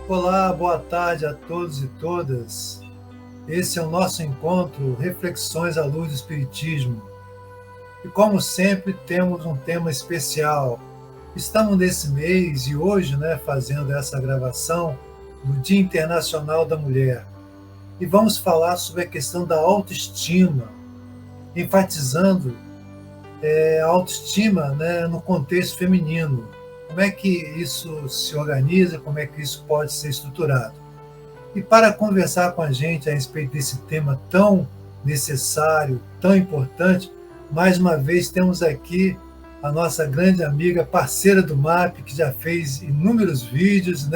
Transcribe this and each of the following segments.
Olá, boa tarde a todos e todas. Esse é o nosso encontro Reflexões à Luz do Espiritismo. E como sempre, temos um tema especial. Estamos nesse mês e hoje, fazendo essa gravação no Dia Internacional da Mulher. E vamos falar sobre a questão da autoestima, enfatizando a autoestima, no contexto feminino. Como é que isso se organiza, como é que isso pode ser estruturado. E para conversar com a gente a respeito desse tema tão necessário, tão importante, mais uma vez temos aqui a nossa grande amiga, parceira do MAP, que já fez inúmeros vídeos,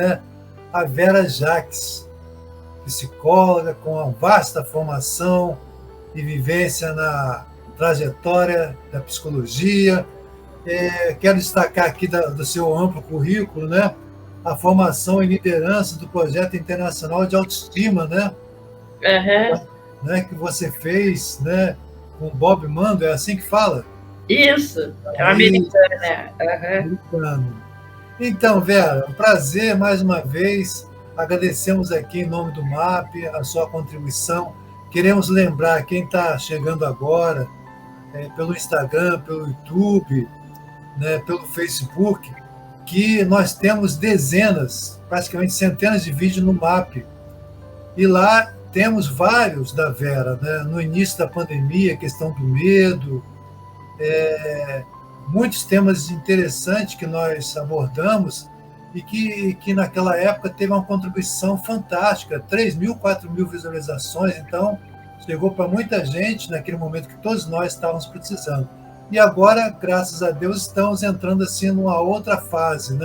a Vera Jacques, psicóloga com uma vasta formação e vivência na trajetória da psicologia. Quero destacar aqui do seu amplo currículo, a formação em liderança do Projeto Internacional de Autoestima, que você fez, com Bob Mando, é assim que fala? Isso, é uma americana. Americano. Então, Vera, um prazer mais uma vez. Agradecemos aqui em nome do MAP a sua contribuição. Queremos lembrar quem está chegando agora, pelo Instagram, pelo YouTube, pelo Facebook, que nós temos dezenas, praticamente centenas de vídeos no MAP. E lá temos vários da Vera, no início da pandemia, a questão do medo, muitos temas interessantes que nós abordamos e que naquela época teve uma contribuição fantástica, 3.000, 4.000 visualizações, então chegou para muita gente naquele momento que todos nós estávamos precisando. E agora, graças a Deus, estamos entrando assim numa outra fase,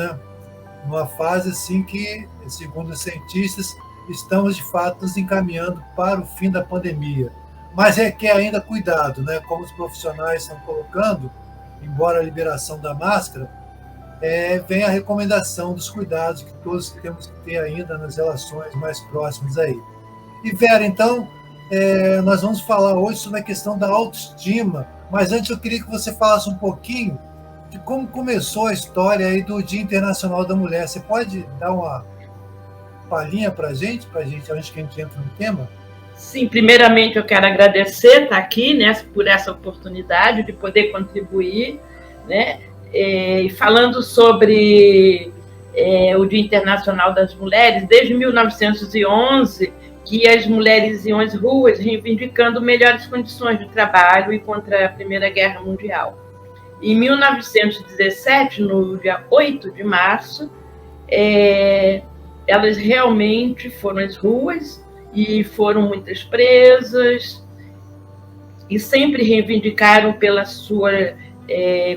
Uma fase assim que, segundo os cientistas, estamos de fato nos encaminhando para o fim da pandemia. Mas requer ainda cuidado, Como os profissionais estão colocando, embora a liberação da máscara, vem a recomendação dos cuidados que todos temos que ter ainda nas relações mais próximas aí. E Vera, então, nós vamos falar hoje sobre a questão da autoestima, mas antes eu queria que você falasse um pouquinho de como começou a história aí do Dia Internacional da Mulher. Você pode dar uma palhinha para a gente, antes que a gente entre no tema? Sim, primeiramente eu quero agradecer estar aqui, por essa oportunidade de poder contribuir, falando sobre o Dia Internacional das Mulheres. Desde 1911, que as mulheres iam às ruas reivindicando melhores condições de trabalho e contra a Primeira Guerra Mundial. Em 1917, no dia 8 de março, elas realmente foram às ruas e foram muitas presas e sempre reivindicaram pelas suas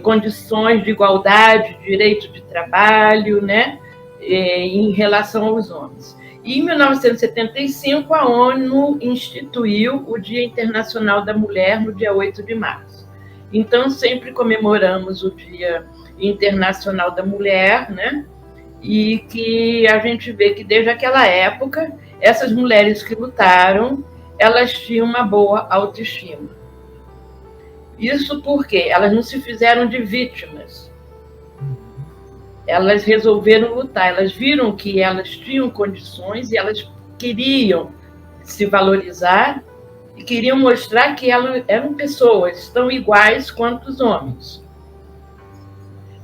condições de igualdade, direito de trabalho, em relação aos homens. E, em 1975, a ONU instituiu o Dia Internacional da Mulher no dia 8 de março. Então, sempre comemoramos o Dia Internacional da Mulher, E que a gente vê que, desde aquela época, essas mulheres que lutaram, elas tinham uma boa autoestima. Isso porque elas não se fizeram de vítimas. Elas resolveram lutar, elas viram que elas tinham condições e elas queriam se valorizar e queriam mostrar que elas eram pessoas tão iguais quanto os homens.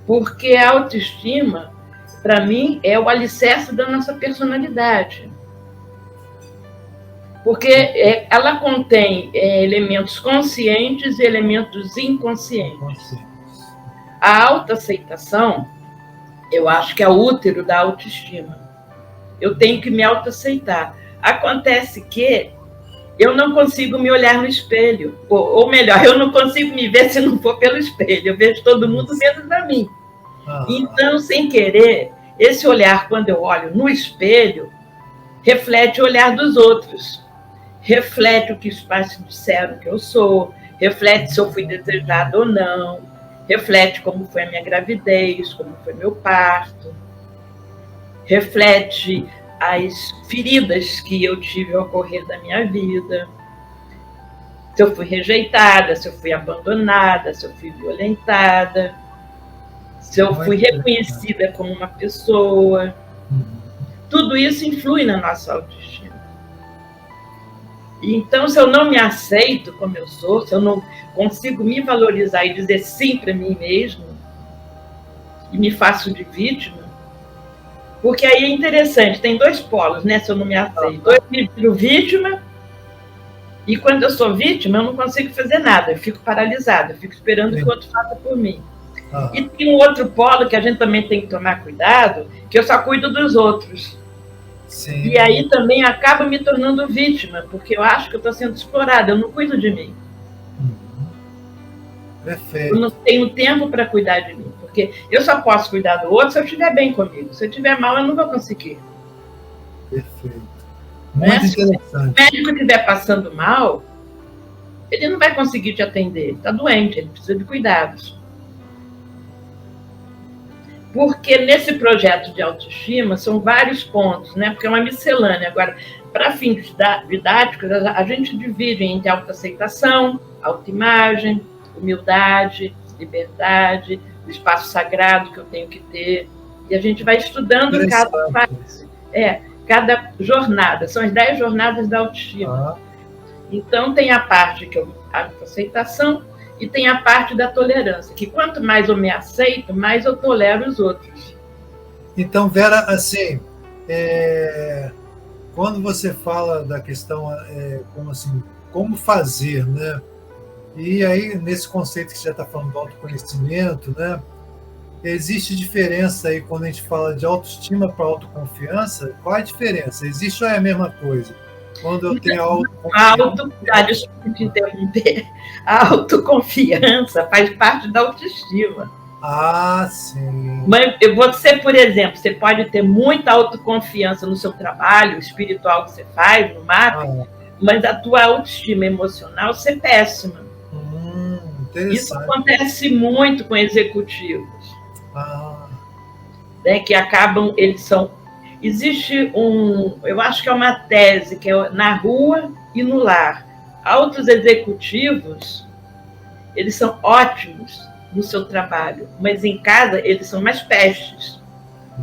Porque a autoestima, para mim, é o alicerce da nossa personalidade. Porque ela contém elementos conscientes e elementos inconscientes. A autoaceitação, eu acho que é o útero da autoestima. Eu tenho que me autoaceitar. Acontece que eu não consigo me olhar no espelho. Ou melhor, eu não consigo me ver se não for pelo espelho. Eu vejo todo mundo menos a mim. Então, sem querer, esse olhar, quando eu olho no espelho, reflete o olhar dos outros. Reflete o que os pais disseram que eu sou. Reflete se eu fui desejada ou não. Reflete como foi a minha gravidez, como foi meu parto. Reflete as feridas que eu tive ao correr da minha vida. Se eu fui rejeitada, se eu fui abandonada, se eu fui violentada, se eu fui reconhecida como uma pessoa. Tudo tudo isso influi na nossa autoestima. Então, se eu não me aceito como eu sou, se eu não consigo me valorizar e dizer sim para mim mesmo, e me faço de vítima, porque aí é interessante, tem dois polos, né? Se eu não me aceito, eu me viro vítima, e quando eu sou vítima, eu não consigo fazer nada, eu fico paralisada, eu fico esperando que o outro faça por mim. E tem um outro polo que a gente também tem que tomar cuidado, que eu só cuido dos outros. Sim. E aí também acaba me tornando vítima, porque eu acho que eu estou sendo explorada, eu não cuido de mim. Perfeito. Eu não tenho tempo para cuidar de mim, porque eu só posso cuidar do outro se eu estiver bem comigo. Se eu estiver mal, eu não vou conseguir. Perfeito. Muito interessante. Se o médico estiver passando mal, ele não vai conseguir te atender. Ele está doente, ele precisa de cuidados. Porque nesse projeto de autoestima são vários pontos, né? Porque é uma miscelânea. Agora, para fins didáticos, a gente divide entre autoaceitação, autoimagem, humildade, liberdade, o espaço sagrado que eu tenho que ter. E a gente vai estudando cada fase. Cada jornada. São as 10 jornadas da autoestima. Então, tem a parte que a autoaceitação, e tem a parte da tolerância, que quanto mais eu me aceito, mais eu tolero os outros. Então, Vera, assim, quando você fala da questão, como fazer, né? E aí, nesse conceito que você já está falando do autoconhecimento, né? Existe diferença aí quando a gente fala de autoestima para autoconfiança? Qual a diferença? Existe ou é a mesma coisa? Quando eu tenho desculpa te interromper. A autoconfiança faz parte da autoestima. Sim. Mas você, por exemplo, você pode ter muita autoconfiança no seu trabalho espiritual que você faz, no mapping, mas a tua autoestima emocional ser péssima. Isso acontece muito com executivos. Né, que acabam, eles são... Existe eu acho que é uma tese, que é na rua e no lar. Altos executivos, eles são ótimos no seu trabalho, mas em casa eles são mais pestes.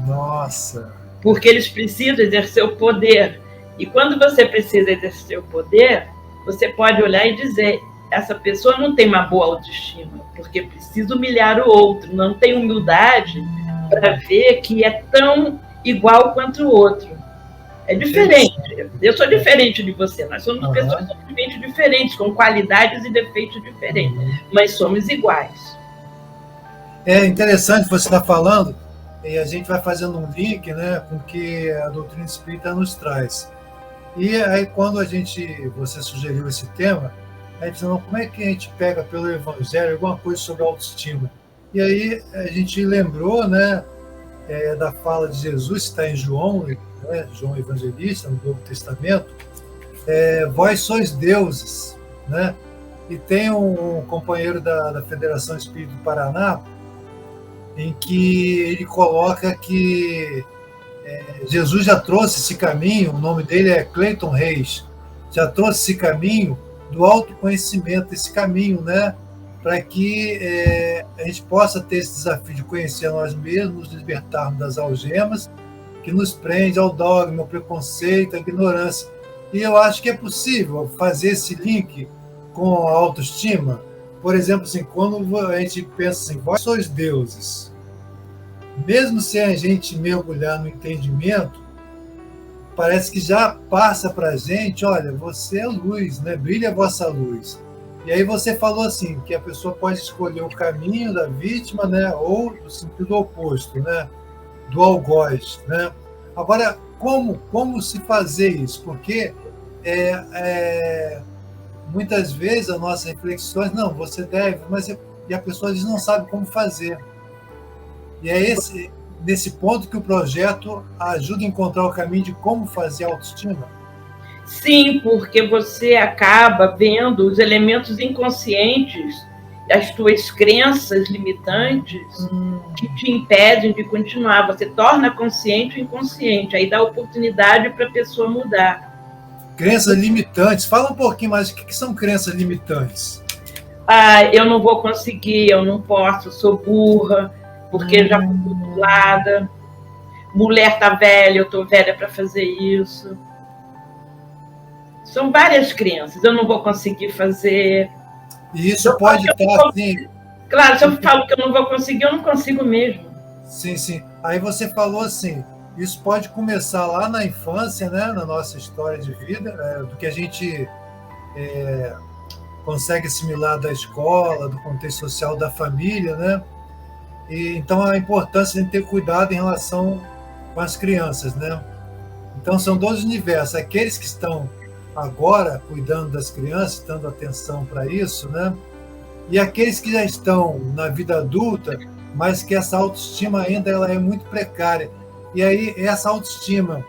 Nossa! Porque eles precisam exercer o poder. E quando você precisa exercer o poder, você pode olhar e dizer, essa pessoa não tem uma boa autoestima, porque precisa humilhar o outro, não tem humildade para ver que é tão igual quanto o outro. É diferente. Eu sou diferente de você. Nós somos pessoas totalmente diferentes, com qualidades e defeitos diferentes, mas somos iguais. É interessante você estar falando, e a gente vai fazendo um link, né, com o que a doutrina espírita nos traz. E aí, quando você sugeriu esse tema, a gente falou, como é que a gente pega pelo Evangelho alguma coisa sobre autoestima? E aí a gente lembrou, né, da fala de Jesus, que está em João, né, João Evangelista, no Novo Testamento, vós sois deuses, né? E tem um companheiro da Federação Espírita do Paraná, em que ele coloca que Jesus já trouxe esse caminho, o nome dele é Cleiton Reis, já trouxe esse caminho do autoconhecimento, esse caminho, né? Para que a gente possa ter esse desafio de conhecer nós mesmos, nos libertarmos das algemas que nos prende ao dogma, ao preconceito, à ignorância. E eu acho que é possível fazer esse link com a autoestima. Por exemplo, assim, quando a gente pensa assim, vós sois deuses, mesmo sem a gente mergulhar no entendimento, parece que já passa para a gente, olha, você é luz, né? Brilha a vossa luz. E aí você falou assim, que a pessoa pode escolher o caminho da vítima, né, ou o sentido oposto, né, do algoz, né? Agora, como se fazer isso? Porque muitas vezes as nossas reflexões, não, você deve, e a pessoa diz, não sabe como fazer. E é nesse ponto que o projeto ajuda a encontrar o caminho de como fazer a autoestima. Sim, porque você acaba vendo os elementos inconscientes, as tuas crenças limitantes que te impedem de continuar. Você torna consciente o inconsciente, aí dá oportunidade para a pessoa mudar. Crenças limitantes. Fala um pouquinho mais, o que são crenças limitantes? Eu não vou conseguir, eu não posso, sou burra, porque já fui rotulada. mulher está velha, eu estou velha para fazer isso. São várias crenças, eu não vou conseguir fazer. E isso pode estar assim. Claro, se eu falo que eu não vou conseguir, eu não consigo mesmo. Sim, sim. Aí você falou assim, isso pode começar lá na infância, né, na nossa história de vida, do que a gente consegue assimilar da escola, do contexto social da família, né? E, então, a importância de ter cuidado em relação com as crianças, né? Então, são dois universos. Aqueles que estão agora cuidando das crianças, dando atenção para isso, né? E aqueles que já estão na vida adulta, mas que essa autoestima ainda ela é muito precária. E aí, essa autoestima,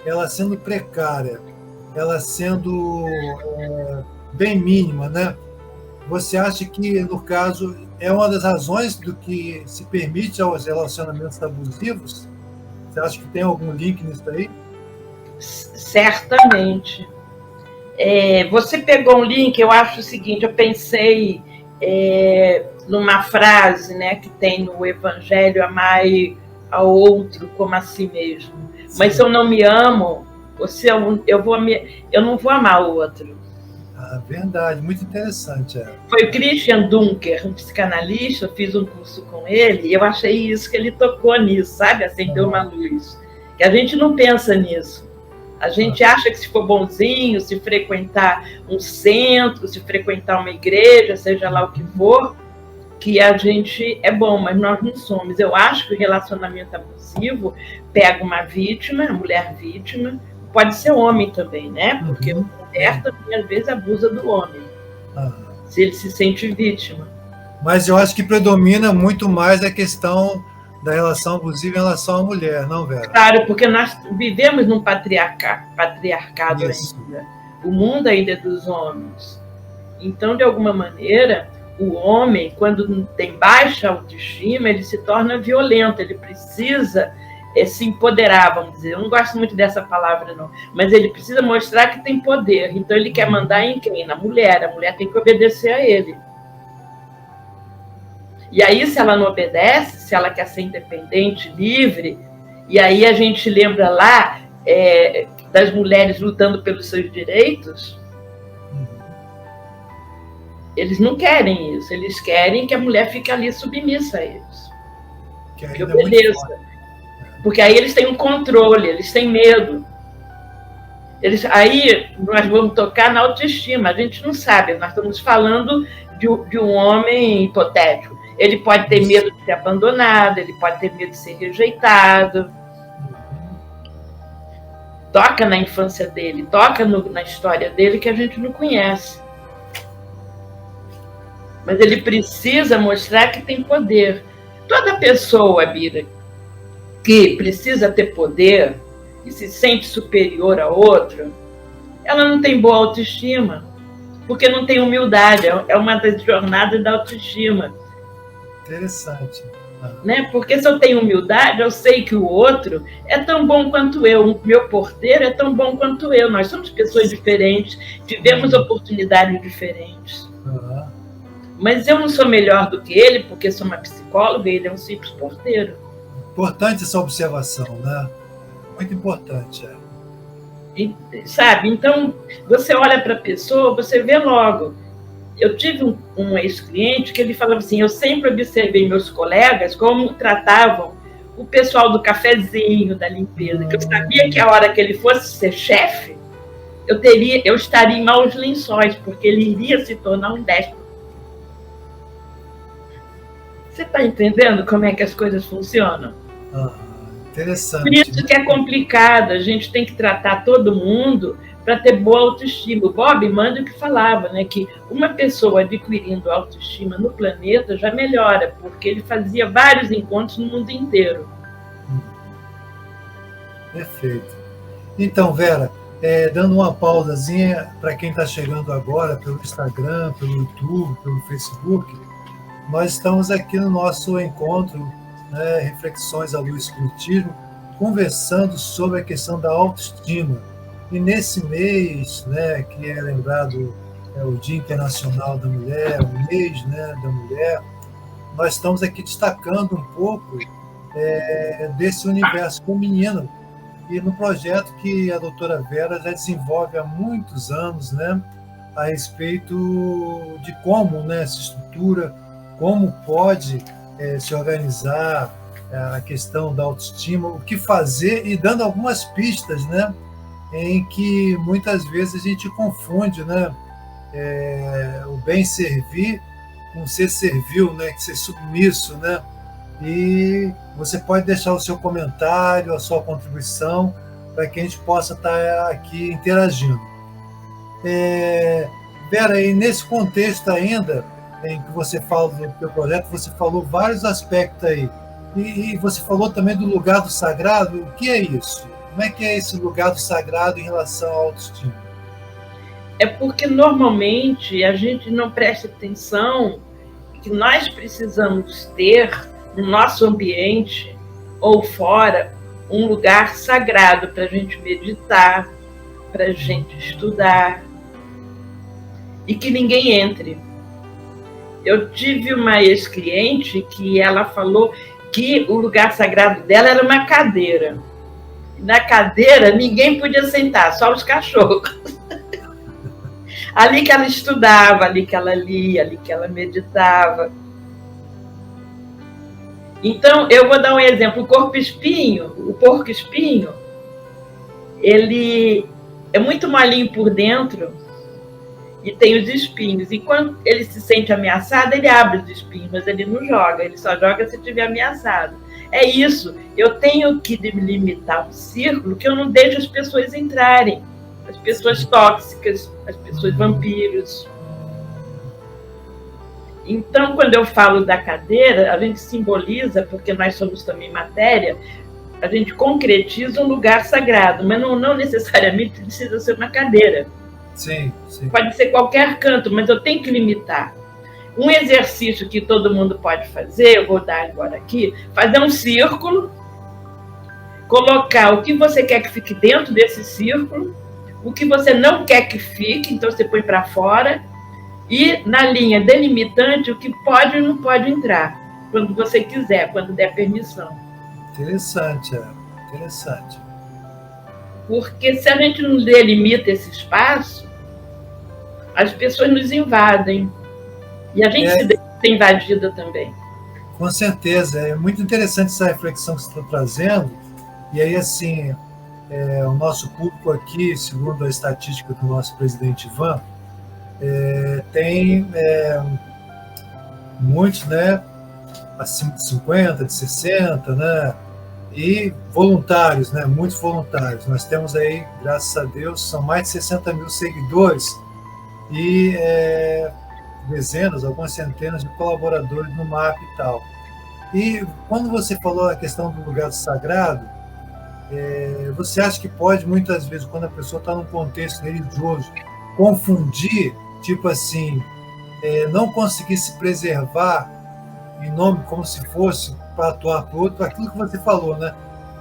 ela sendo precária, ela sendo bem mínima, né? Você acha que, no caso, é uma das razões do que se permite aos relacionamentos abusivos? Você acha que tem algum link nisso aí? Certamente. Você pegou um link, eu acho o seguinte, eu pensei numa frase, né, que tem no Evangelho, amai ao outro como a si mesmo. Sim. Mas se eu não me amo, eu não vou amar o outro. Ah, verdade, muito interessante. Foi o Christian Dunker, um psicanalista, eu fiz um curso com ele, e eu achei isso, que ele tocou nisso, sabe? Acendeu uma luz. Que a gente não pensa nisso. A gente acha que se for bonzinho, se frequentar um centro, se frequentar uma igreja, seja lá o que for, que a gente é bom, mas nós não somos. Eu acho que o relacionamento abusivo pega uma vítima, a mulher vítima, pode ser homem também, né? Porque a mulher também, às vezes, abusa do homem, se ele se sente vítima. Mas eu acho que predomina muito mais a questão da relação abusiva em relação à mulher, não, Vera? Claro, porque nós vivemos num patriarcado ainda. O mundo ainda é dos homens. Então, de alguma maneira, o homem, quando tem baixa autoestima, ele se torna violento, ele precisa se empoderar, vamos dizer. Eu não gosto muito dessa palavra, não. Mas ele precisa mostrar que tem poder. Então, ele quer mandar em quem? Na mulher. A mulher tem que obedecer a ele. E aí, se ela não obedece, se ela quer ser independente, livre, e aí a gente lembra lá das mulheres lutando pelos seus direitos, eles não querem isso. Eles querem que a mulher fique ali submissa a eles. Que obedeça. Porque aí eles têm um controle, eles têm medo. Aí nós vamos tocar na autoestima. A gente não sabe, nós estamos falando de um homem hipotético. Ele pode ter medo de ser abandonado, ele pode ter medo de ser rejeitado. Toca na infância dele, toca na história dele que a gente não conhece. Mas ele precisa mostrar que tem poder. Toda pessoa, Bira, que precisa ter poder e se sente superior a outro, ela não tem boa autoestima, porque não tem humildade. É uma das jornadas da autoestima. Interessante. Né? Porque se eu tenho humildade, eu sei que o outro é tão bom quanto eu, o meu porteiro é tão bom quanto eu. Nós somos pessoas diferentes, tivemos oportunidades diferentes. Mas eu não sou melhor do que ele, porque sou uma psicóloga e ele é um simples porteiro. Importante essa observação, né? Muito importante. Sabe? Então, você olha para a pessoa, você vê logo. Eu tive um ex-cliente que ele falava assim, eu sempre observei meus colegas como tratavam o pessoal do cafezinho, da limpeza, que eu sabia que a hora que ele fosse ser chefe, eu estaria em maus lençóis, porque ele iria se tornar um déspota. Você está entendendo como é que as coisas funcionam? Interessante. Por isso que é complicado, a gente tem que tratar todo mundo para ter boa autoestima. O Bob Mandic falava, né, que uma pessoa adquirindo autoestima no planeta já melhora, porque ele fazia vários encontros no mundo inteiro. Perfeito. Então, Vera, dando uma pausazinha para quem está chegando agora pelo Instagram, pelo YouTube, pelo Facebook, nós estamos aqui no nosso encontro, né, Reflexões à Luz do Espiritismo, conversando sobre a questão da autoestima. E nesse mês, né, que é lembrado o Dia Internacional da Mulher, o mês, né, da mulher, nós estamos aqui destacando um pouco desse universo feminino. E no projeto que a doutora Vera já desenvolve há muitos anos, né, a respeito de como, né, se estrutura, como pode se organizar a questão da autoestima, o que fazer, e dando algumas pistas, né, em que muitas vezes a gente confunde, né, o bem servir com ser servil, né, ser submisso, né, e você pode deixar o seu comentário, a sua contribuição, para que a gente possa estar aqui interagindo. Vera, e nesse contexto ainda, em que você fala do teu projeto, você falou vários aspectos aí, e você falou também do lugar do sagrado. O que é isso? Como é que é esse lugar do sagrado em relação à autoestima? É porque normalmente a gente não presta atenção que nós precisamos ter no nosso ambiente ou fora um lugar sagrado para a gente meditar, para a gente estudar, e que ninguém entre. Eu tive uma ex-cliente que ela falou que o lugar sagrado dela era uma cadeira. Na cadeira ninguém podia sentar, só os cachorros. Ali que ela estudava, ali que ela lia, ali que ela meditava. Então, eu vou dar um exemplo. O porco-espinho, ele é muito molinho por dentro e tem os espinhos. E quando ele se sente ameaçado, ele abre os espinhos, mas ele não joga. Ele só joga se estiver ameaçado. É isso. Eu tenho que limitar um círculo que eu não deixo as pessoas entrarem. As pessoas tóxicas, as pessoas vampiros. Então, quando eu falo da cadeira, a gente simboliza, porque nós somos também matéria, a gente concretiza um lugar sagrado, mas não necessariamente precisa ser uma cadeira. Sim, sim. Pode ser qualquer canto, mas eu tenho que limitar. Um exercício que todo mundo pode fazer, eu vou dar agora aqui, fazer um círculo, colocar o que você quer que fique dentro desse círculo, o que você não quer que fique, então você põe para fora, e na linha delimitante o que pode e não pode entrar, quando você quiser, quando der permissão. Interessante, interessante. Porque se a gente não delimita esse espaço, as pessoas nos invadem. E a gente se deixa ser invadida também. Com certeza. É muito interessante essa reflexão que você está trazendo. E aí, assim, o nosso público aqui, segundo a estatística do nosso presidente Ivan, tem muitos, né, acima de 50, de 60, né, e voluntários, né, muitos voluntários. Nós temos aí, graças a Deus, são mais de 60 mil seguidores e dezenas, algumas centenas de colaboradores no MAP e tal. E quando você falou a questão do lugar sagrado, você acha que pode, muitas vezes, quando a pessoa está num contexto religioso, confundir, tipo assim, não conseguir se preservar em nome, como se fosse para atuar para o outro, aquilo que você falou, né?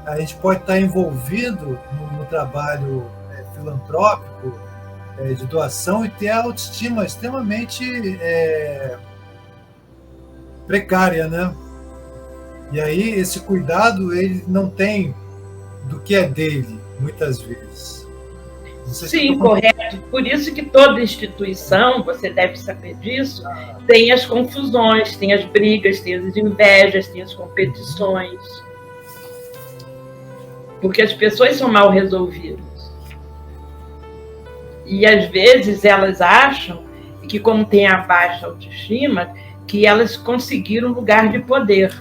A gente pode estar envolvido no trabalho filantrópico, de doação, e ter a autoestima extremamente precária, né? E aí esse cuidado ele não tem do que é dele, muitas vezes. Sim, correto. Por isso que toda instituição, você deve saber disso, tem as confusões, tem as brigas, tem as invejas, tem as competições. Porque as pessoas são mal resolvidas. E às vezes elas acham que, como tem a baixa autoestima, que elas conseguiram um lugar de poder.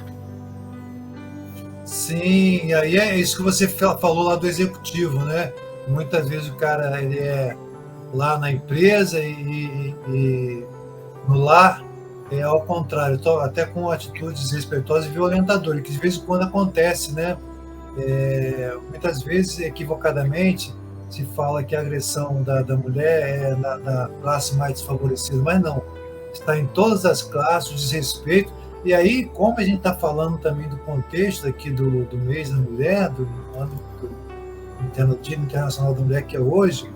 Sim, aí é isso que você falou lá do executivo, né? Muitas vezes o cara ele é lá na empresa e no lar é ao contrário, até com atitudes desrespeitosas e violentadoras, que de vez em quando acontece, né? Muitas vezes, equivocadamente, se fala que a agressão da mulher é da classe mais desfavorecida, mas não. Está em todas as classes, o desrespeito. E aí, como a gente está falando também do contexto aqui do mês da mulher, do Dia Internacional da Mulher, que é hoje,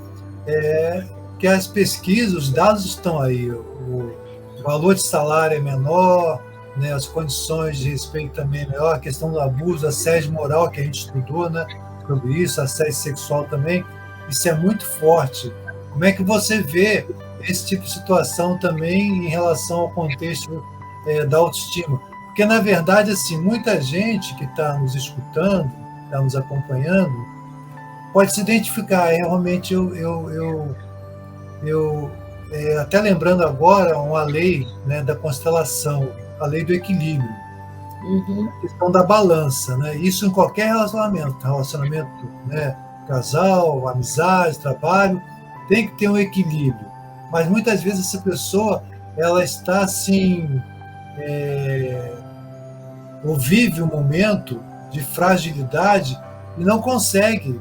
que as pesquisas, os dados estão aí. O valor de salário é menor, né, as condições de respeito também é melhor, a questão do abuso, assédio moral que a gente estudou, né, sobre isso, assédio sexual também, isso é muito forte. Como é que você vê esse tipo de situação também em relação ao contexto da autoestima? Porque, na verdade, assim, muita gente que está nos escutando, está nos acompanhando, pode se identificar. Realmente, até lembrando agora uma lei, né, da constelação, a lei do equilíbrio, a questão da balança, né? Isso em qualquer relacionamento, né, casal, amizade, trabalho, tem que ter um equilíbrio. Mas muitas vezes essa pessoa ela está assim, ou vive um momento de fragilidade e não consegue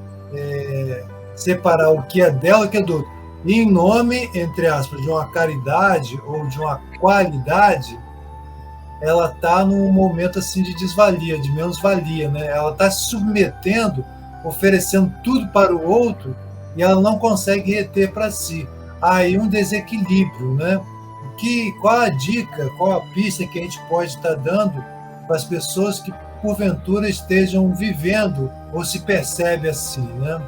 separar o que é dela e o que é do outro. E em nome, entre aspas, de uma caridade ou de uma qualidade, ela está num momento assim de desvalia, de menos-valia, né? Ela está se submetendo, oferecendo tudo para o outro e ela não consegue reter para si. Há aí um desequilíbrio, né? Qual a dica, qual a pista que a gente pode estar dando para as pessoas que porventura estejam vivendo ou se percebe assim, né?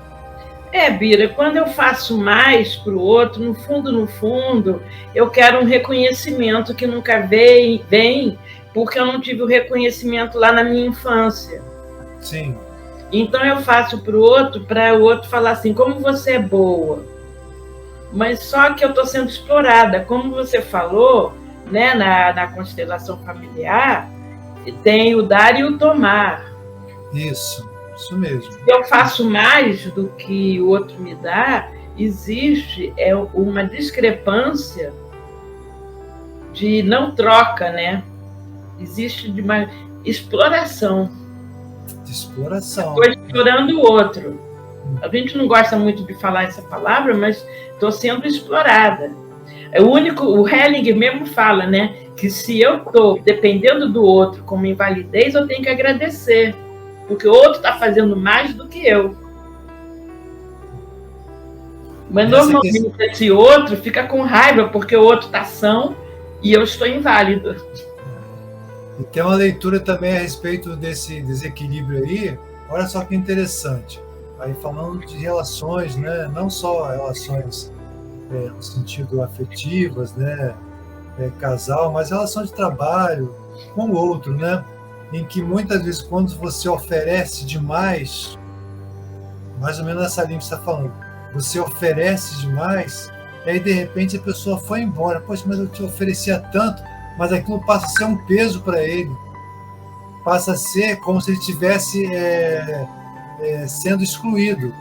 Bira, quando eu faço mais para o outro, no fundo, eu quero um reconhecimento que nunca vem, porque eu não tive o reconhecimento lá na minha infância. Sim. Então eu faço para o outro falar assim, como você é boa. Mas só que eu estou sendo explorada. Como você falou, né, na constelação familiar, tem o dar e o tomar. Isso mesmo. Se eu faço mais do que o outro me dá, existe uma discrepância de não troca, né? Existe de uma exploração. De exploração. Estou explorando o outro. A gente não gosta muito de falar essa palavra, mas estou sendo explorada. O Hellinger mesmo fala, né, que se eu estou dependendo do outro como invalidez, eu tenho que agradecer, porque o outro está fazendo mais do que eu. Mas normalmente esse outro fica com raiva porque o outro está são e eu estou inválido. E tem uma leitura também a respeito desse desequilíbrio aí. Olha só que interessante. Aí falando de relações, né? Não só relações no sentido afetivas, né? Casal, mas relações de trabalho com o outro, né? Em que muitas vezes quando você oferece demais, mais ou menos nessa linha que você está falando, você oferece demais, e aí de repente a pessoa foi embora. Poxa, mas eu te oferecia tanto, mas aquilo passa a ser um peso para ele. Passa a ser como se ele estivesse sendo excluído.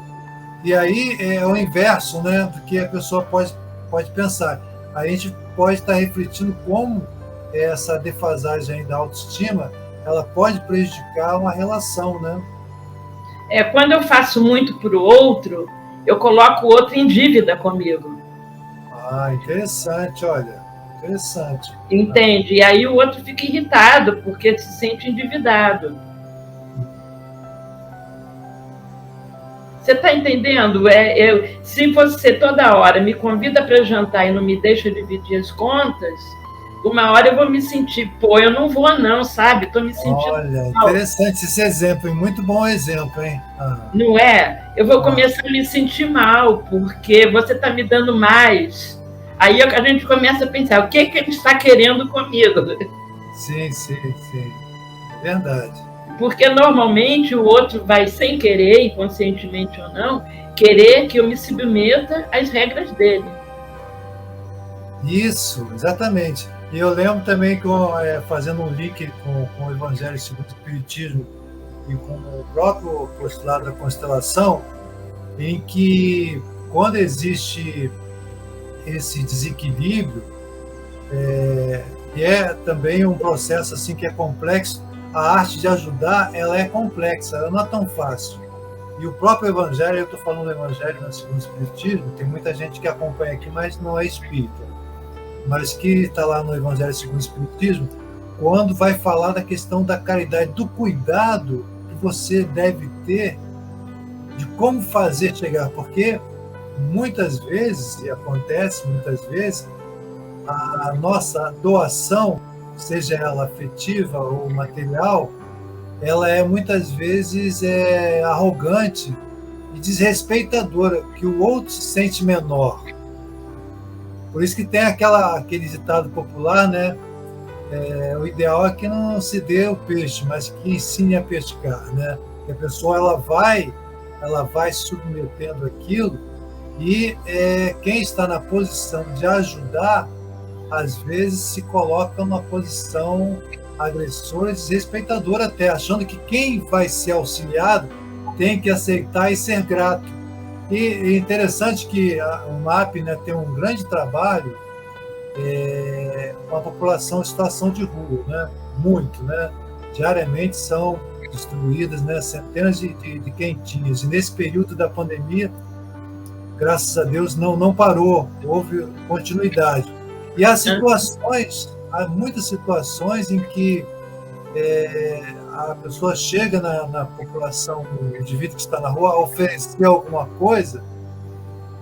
E aí é o inverso, né, do que a pessoa pode pensar. A gente pode estar refletindo como essa defasagem da autoestima ela pode prejudicar uma relação, né? Quando eu faço muito para o outro, eu coloco o outro em dívida comigo. Ah, interessante, olha. Interessante. Entende? E aí o outro fica irritado, porque se sente endividado. Você está entendendo? Se você toda hora me convida para jantar e não me deixa dividir as contas, uma hora eu vou me sentir, eu não vou não, sabe? Estou me sentindo... Olha, interessante esse exemplo, muito bom exemplo, hein? Não é? Eu vou começar a me sentir mal, porque você está me dando mais. Aí a gente começa a pensar, o que ele está querendo comigo? Sim. É verdade. Porque normalmente o outro vai, sem querer, inconscientemente ou não, querer que eu me submeta às regras dele. Isso, exatamente. E eu lembro também que, fazendo um link com o Evangelho segundo o Espiritismo e com o próprio postulado da constelação, em que quando existe esse desequilíbrio, e é também um processo assim que é complexo, a arte de ajudar ela é complexa, ela não é tão fácil. E o próprio Evangelho, eu estou falando do Evangelho segundo o Espiritismo, tem muita gente que acompanha aqui, mas não é espírita, mas que está lá no Evangelho segundo o Espiritismo, quando vai falar da questão da caridade, do cuidado que você deve ter de como fazer chegar, porque muitas vezes, e acontece muitas vezes, a nossa doação seja ela afetiva ou material, ela é muitas vezes arrogante e desrespeitadora, que o outro se sente menor. Por isso que tem aquele ditado popular, né? O ideal é que não se dê o peixe, mas que ensine a pescar, né? Que a pessoa ela vai submetendo aquilo e quem está na posição de ajudar, às vezes se coloca numa posição agressora, desrespeitadora até, achando que quem vai ser auxiliado tem que aceitar e ser grato. E é interessante que o MAP, né, tem um grande trabalho com a população em situação de rua, né? Muito, né? Diariamente são distribuídas, né, centenas de quentinhas. E nesse período da pandemia, graças a Deus, não parou, houve continuidade. E há muitas situações em que a pessoa chega na população, o indivíduo que está na rua, a oferecer alguma coisa,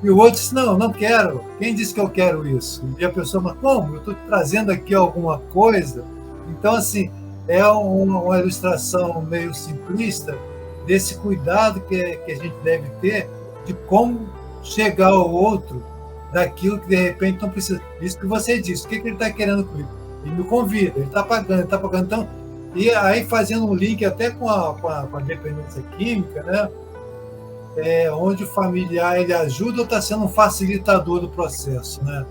e o outro diz, não quero. Quem disse que eu quero isso? E a pessoa fala, como? Eu estou trazendo aqui alguma coisa. Então, assim, é uma ilustração meio simplista desse cuidado que a gente deve ter de como chegar ao outro daquilo que, de repente, não precisa. Isso que você disse, o que ele está querendo comigo? Ele me convida, ele está pagando. Então, e aí, fazendo um link até com a dependência química, né? Onde o familiar ele ajuda ou está sendo um facilitador do processo, né?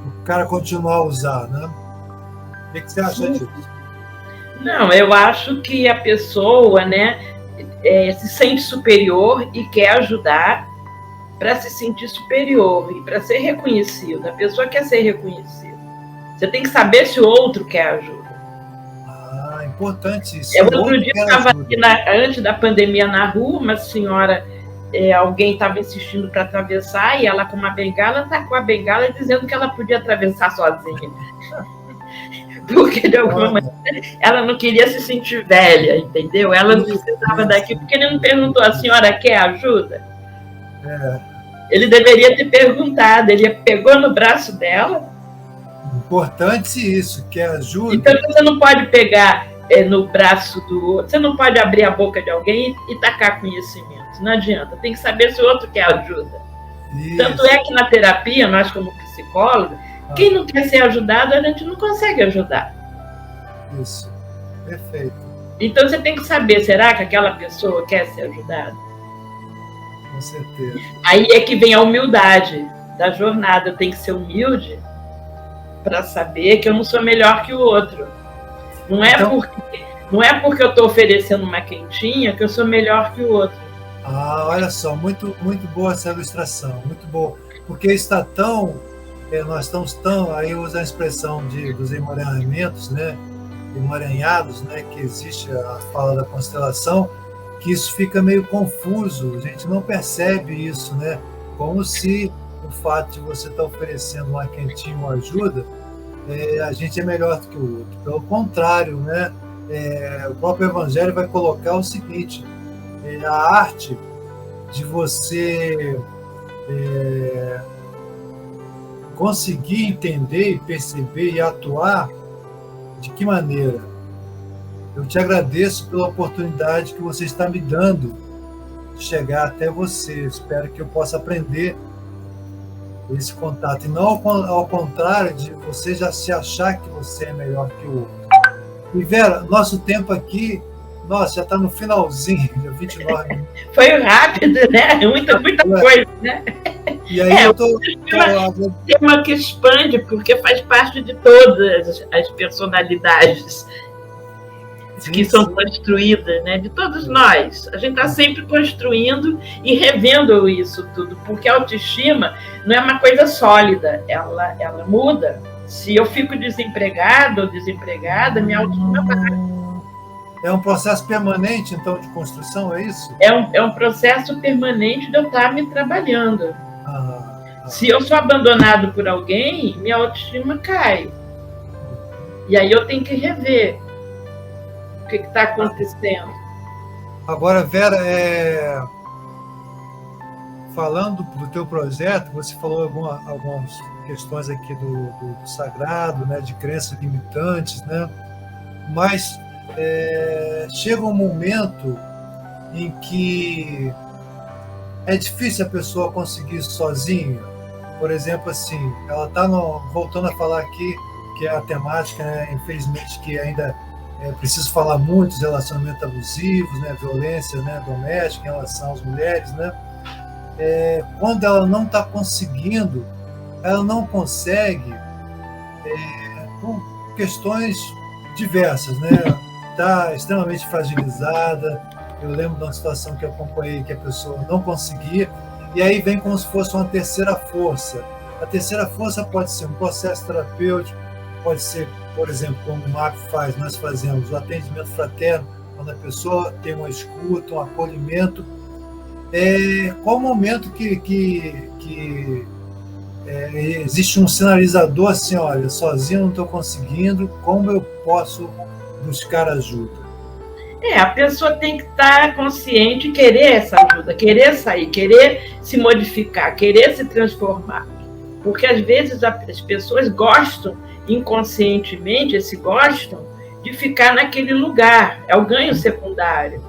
O cara continuar a usar, né? O que você acha disso? Não, eu acho que a pessoa, né, se sente superior e quer ajudar para se sentir superior e para ser reconhecido. A pessoa quer ser reconhecida. Você tem que saber se o outro quer ajuda. Importante isso. Outro dia eu estava aqui antes da pandemia na rua, uma senhora, alguém estava insistindo para atravessar e ela com uma bengala, tacou a bengala dizendo que ela podia atravessar sozinha. Porque de alguma maneira ela não queria se sentir velha, entendeu? Ela não precisava daquilo, porque ele não perguntou, a senhora quer ajuda? Ele deveria ter perguntado, ele pegou no braço dela. Importante isso, quer ajuda. Então você não pode pegar no braço do outro, você não pode abrir a boca de alguém e tacar conhecimento. Não adianta, tem que saber se o outro quer ajuda. Isso. Tanto é que na terapia, nós como psicólogos, quem não quer ser ajudado, a gente não consegue ajudar. Isso, perfeito. Então você tem que saber, será que aquela pessoa quer ser ajudada? Com certeza. Aí é que vem a humildade da jornada. Eu tenho que ser humilde para saber que eu não sou melhor que o outro. Não é porque eu estou oferecendo uma quentinha que eu sou melhor que o outro. Olha só, muito, muito boa essa ilustração, muito boa. Porque está nós estamos tão, aí usa a expressão dos emaranhamentos, né? Emaranhados, né? Que existe a fala da constelação, que isso fica meio confuso, a gente não percebe isso, né? Como se o fato de você estar oferecendo uma quentinha, uma ajuda, a gente é melhor do que o outro. Pelo contrário, né? O próprio Evangelho vai colocar o seguinte, a arte de você conseguir entender e perceber e atuar, de que maneira? Eu te agradeço pela oportunidade que você está me dando de chegar até você. Espero que eu possa aprender esse contato. E não ao contrário de você já se achar que você é melhor que o outro. E Vera, nosso tempo aqui, já está no finalzinho, dia 29 minutos. Foi rápido, né? Muita coisa, né? E aí eu estou... tema que expande, porque faz parte de todas as personalidades que são construídas, né? De todos nós. A gente está sempre construindo e revendo isso tudo, porque a autoestima não é uma coisa sólida, ela muda. Se eu fico desempregado ou desempregada, minha autoestima vai. É um processo permanente, então, de construção, é isso? É um processo permanente de eu estar me trabalhando. Se eu sou abandonado por alguém, minha autoestima cai. E aí eu tenho que rever o que está acontecendo. Agora, Vera, falando do teu projeto, você falou algumas questões aqui do sagrado, né, de crenças limitantes, né? Mas chega um momento em que é difícil a pessoa conseguir sozinha. Por exemplo, assim, ela está voltando a falar aqui, que é a temática, né, infelizmente, que ainda é preciso falar muito dos relacionamentos abusivos, né, violência, né, doméstica em relação às mulheres, né? Quando ela não está conseguindo, ela não consegue por questões diversas, né? Está extremamente fragilizada. Eu lembro de uma situação que eu acompanhei que a pessoa não conseguia, e aí vem como se fosse uma terceira força. A terceira força pode ser um processo terapêutico, pode ser, por exemplo, como o Marco faz, nós fazemos o atendimento fraterno, quando a pessoa tem uma escuta, um acolhimento. Qual o momento que existe um sinalizador assim, olha, sozinho não estou conseguindo, como eu posso buscar ajuda? A pessoa tem que estar consciente, querer essa ajuda, querer sair, querer se modificar, querer se transformar. Porque às vezes as pessoas gostam, inconscientemente, gostam de ficar naquele lugar. É o ganho secundário.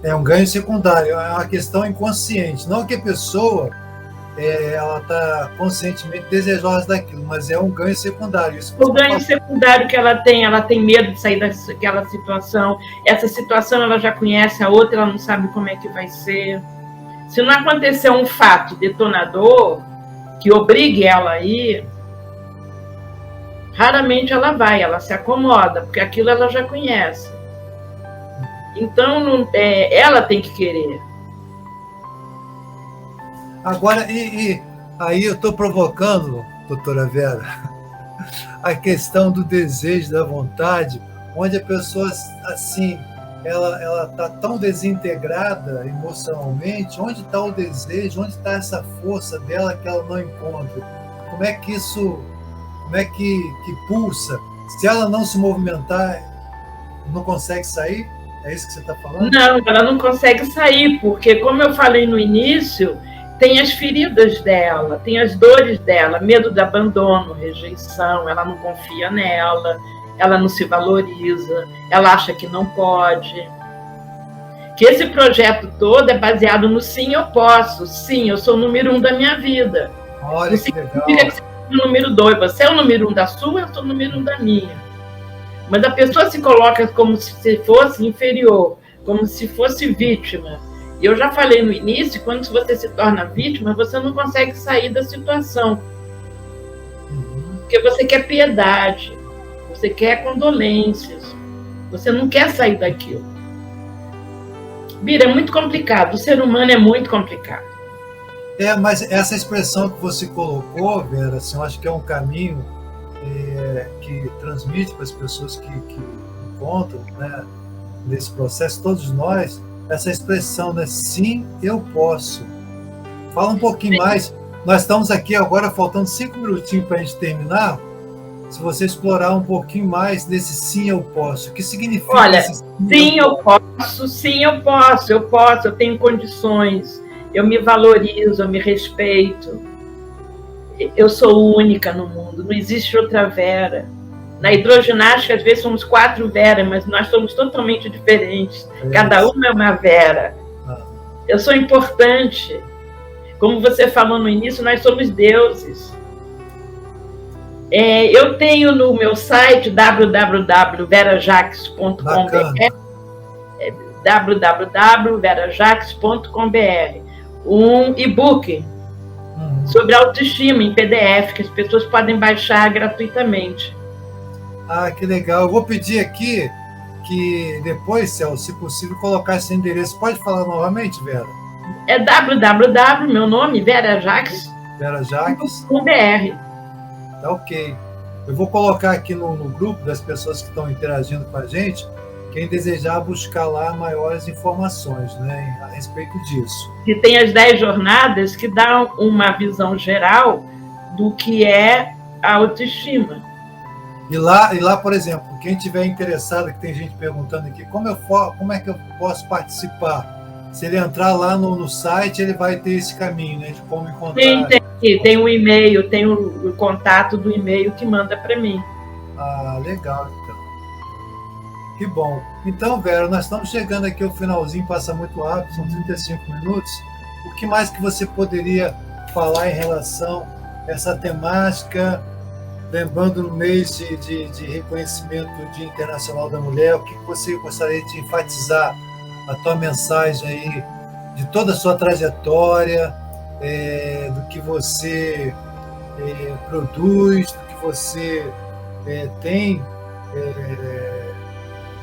É um ganho secundário, é uma questão inconsciente. Não que a pessoa ela está conscientemente desejosa daquilo, mas é um ganho secundário. O ganho secundário que ela tem medo de sair daquela situação. Essa situação ela já conhece, a outra ela não sabe como é que vai ser. Se não acontecer um fato detonador que obrigue ela a ir, raramente ela se acomoda, porque aquilo ela já conhece. Então, ela tem que querer. Agora, aí eu estou provocando, doutora Vera, a questão do desejo, da vontade, onde a pessoa, assim, ela está tão desintegrada emocionalmente, onde está o desejo, onde está essa força dela que ela não encontra? Como é que isso, que pulsa? Se ela não se movimentar, não consegue sair? É isso que você está falando? Não, ela não consegue sair, porque, como eu falei no início, tem as feridas dela, tem as dores dela, medo de abandono, rejeição, ela não confia nela, ela não se valoriza, ela acha que não pode. Que esse projeto todo é baseado no sim, eu posso, sim, eu sou o número 1 da minha vida. Olha que legal. Que você é o número 2, você é o número 1 da sua, eu sou o número 1 da minha. Mas a pessoa se coloca como se fosse inferior, como se fosse vítima. E eu já falei no início, quando você se torna vítima, você não consegue sair da situação. Porque você quer piedade, você quer condolências, você não quer sair daquilo. Bira, é muito complicado, o ser humano é muito complicado. Mas essa expressão que você colocou, Vera, assim, eu acho que é um caminho que transmite para as pessoas que encontram, né, nesse processo, todos nós, essa expressão, né? Sim, eu posso. Fala um pouquinho mais. Nós estamos aqui agora, faltando 5 minutinhos para a gente terminar. Se você explorar um pouquinho mais desse sim, eu posso. O que significa? Olha, sim, eu posso, sim, eu posso, eu tenho condições, eu me valorizo, eu me respeito. Eu sou única no mundo, não existe outra Vera. Na hidroginástica, às vezes, somos 4 Veras, mas nós somos totalmente diferentes. Cada uma é uma Vera. Eu sou importante. Como você falou no início, nós somos deuses. Eu tenho no meu site www.verajaques.com.br www.verajaques.com.br um e-book sobre autoestima em PDF, que as pessoas podem baixar gratuitamente. Ah, que legal. Eu vou pedir aqui que depois, Celso, se possível, colocar esse endereço. Pode falar novamente, Vera? É www, meu nome, verajaques.com.br. Tá ok. Eu vou colocar aqui no grupo das pessoas que estão interagindo com a gente, quem desejar buscar lá maiores informações, né, a respeito disso. E tem as 10 jornadas que dão uma visão geral do que é a autoestima. E lá, por exemplo, quem tiver interessado, que tem gente perguntando aqui, como é que eu posso participar? Se ele entrar lá no site, ele vai ter esse caminho, né, de como encontrar. Tem um e-mail, tem o contato do e-mail que manda para mim. Ah, legal, então. Que bom. Então, Vera, nós estamos chegando aqui ao finalzinho, passa muito rápido, são 35 minutos. O que mais que você poderia falar em relação a essa temática, lembrando no mês de reconhecimento do Dia Internacional da Mulher, o que você gostaria de enfatizar, a tua mensagem aí, de toda a sua trajetória, do que você produz, do que você tem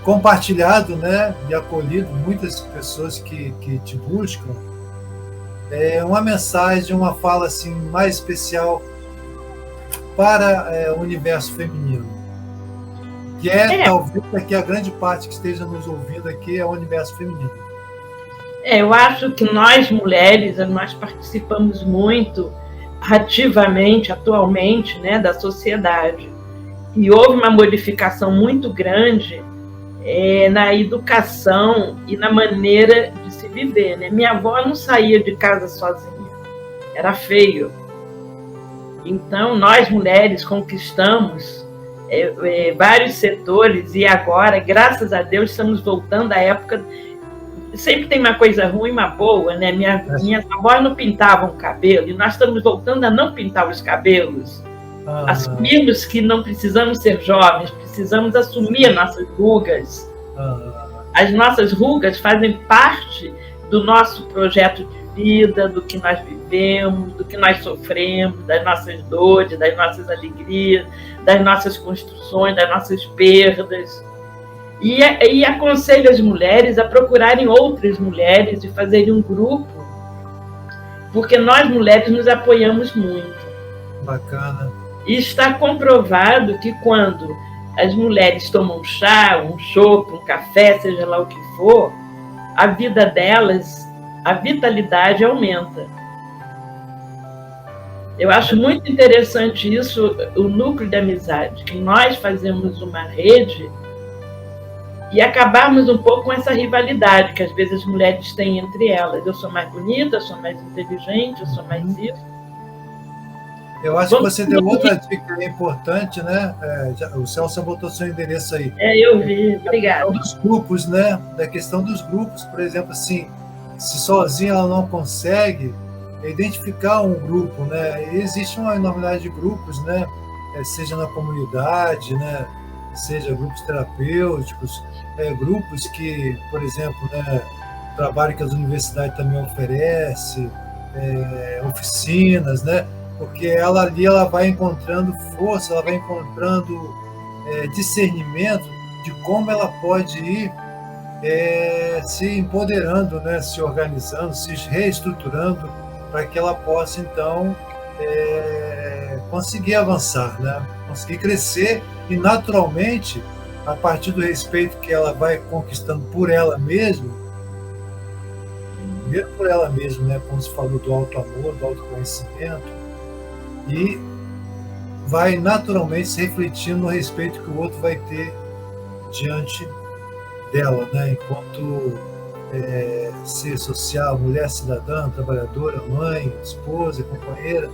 compartilhado, né, e acolhido muitas pessoas que te buscam, uma mensagem, uma fala assim, mais especial para o universo feminino, que talvez aqui a grande parte que esteja nos ouvindo aqui é o universo feminino. Eu acho que nós mulheres, nós participamos muito ativamente, atualmente, né, da sociedade, e houve uma modificação muito grande na educação e na maneira de se viver, né? Minha avó não saía de casa sozinha, era feio. Então, nós mulheres conquistamos vários setores e agora, graças a Deus, estamos voltando à época. Sempre tem uma coisa ruim e uma boa, né? Minhas avós não pintavam o cabelo e nós estamos voltando a não pintar os cabelos. Assumimos que não precisamos ser jovens, precisamos assumir as nossas rugas. As nossas rugas fazem parte do nosso projeto de vida, do que nós vivemos, do que nós sofremos, das nossas dores, das nossas alegrias, das nossas construções, das nossas perdas. E aconselho as mulheres a procurarem outras mulheres e fazerem um grupo, porque nós mulheres nos apoiamos muito. Bacana. E está comprovado que quando as mulheres tomam um chá, um chopp, um café, seja lá o que for, a vida delas, a vitalidade aumenta. Eu acho muito interessante isso, o núcleo de amizade, que nós fazemos uma rede e acabarmos um pouco com essa rivalidade que às vezes as mulheres têm entre elas. Eu sou mais bonita, eu sou mais inteligente, eu sou mais isso. Eu acho que você deu outra dica importante, né? O Celso botou seu endereço aí. Eu vi, obrigada. Dos grupos, né? Da questão dos grupos, por exemplo, assim, se sozinha ela não consegue identificar um grupo, né? E existe uma enormidade de grupos, né? Seja na comunidade, né? Seja grupos terapêuticos, grupos que, por exemplo, né, trabalho que as universidades também oferecem, oficinas, né? Porque ela ali vai encontrando força, ela vai encontrando discernimento de como ela pode ir se empoderando, né? Se organizando, se reestruturando para que ela possa, então, conseguir avançar, né? Conseguir crescer e, naturalmente, a partir do respeito que ela vai conquistando por ela mesma, primeiro por ela mesma, né? Como se falou do auto-amor, do autoconhecimento, e vai naturalmente se refletindo no respeito que o outro vai ter diante dela, né? Enquanto ser social, mulher cidadã, trabalhadora, mãe, esposa, companheira,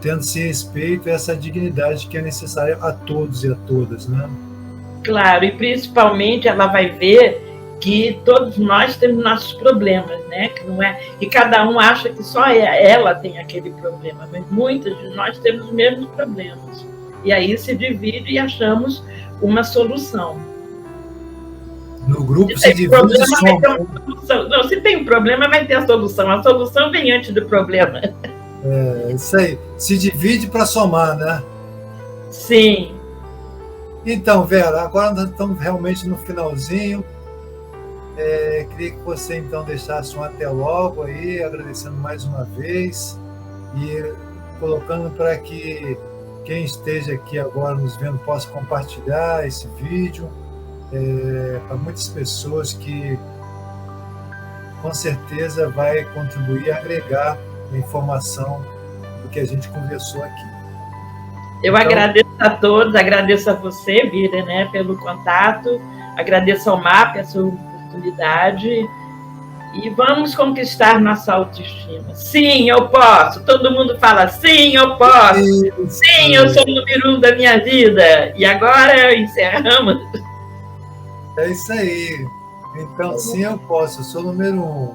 tendo esse respeito e essa dignidade que é necessária a todos e a todas, né? Claro, e principalmente ela vai ver que todos nós temos nossos problemas, né? Que não é, que cada um acha que só ela tem aquele problema, mas muitas de nós temos os mesmos problemas. E aí se divide e achamos uma solução. No grupo se divide e soma. Não, se tem um problema, vai ter a solução. A solução vem antes do problema. Isso aí. Se divide para somar, né? Sim. Então, Vera, agora nós estamos realmente no finalzinho. Queria que você, então, deixasse um até logo aí, agradecendo mais uma vez e colocando para que quem esteja aqui agora nos vendo possa compartilhar esse vídeo para muitas pessoas que, com certeza, vai contribuir a agregar a informação do que a gente conversou aqui. Eu agradeço a todos, agradeço a você, Vira, né, pelo contato, agradeço ao MAP a sua oportunidade E vamos conquistar nossa autoestima. Sim, eu posso. Todo mundo fala, sim, eu posso. Sim, eu sou o número 1 da minha vida. E agora encerramos. É isso aí. Então, sim, eu posso. Eu sou o número 1.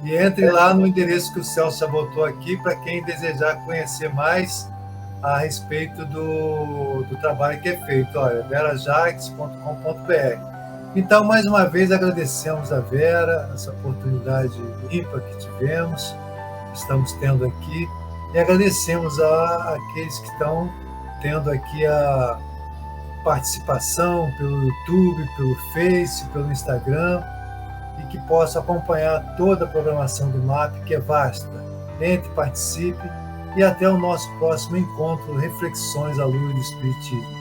E entre lá no endereço que o Celso já botou aqui, para quem desejar conhecer mais a respeito do trabalho que é feito. Olha, verajaques.com.br. Então, mais uma vez, agradecemos a Vera, essa oportunidade ímpar que estamos tendo aqui, e agradecemos àqueles que estão tendo aqui a participação pelo YouTube, pelo Face, pelo Instagram, e que possam acompanhar toda a programação do MAP, que é vasta. Entre, participe, e até o nosso próximo encontro, Reflexões à Luz do Espiritismo.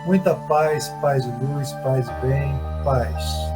Muita paz, paz e luz, paz e bem, paz.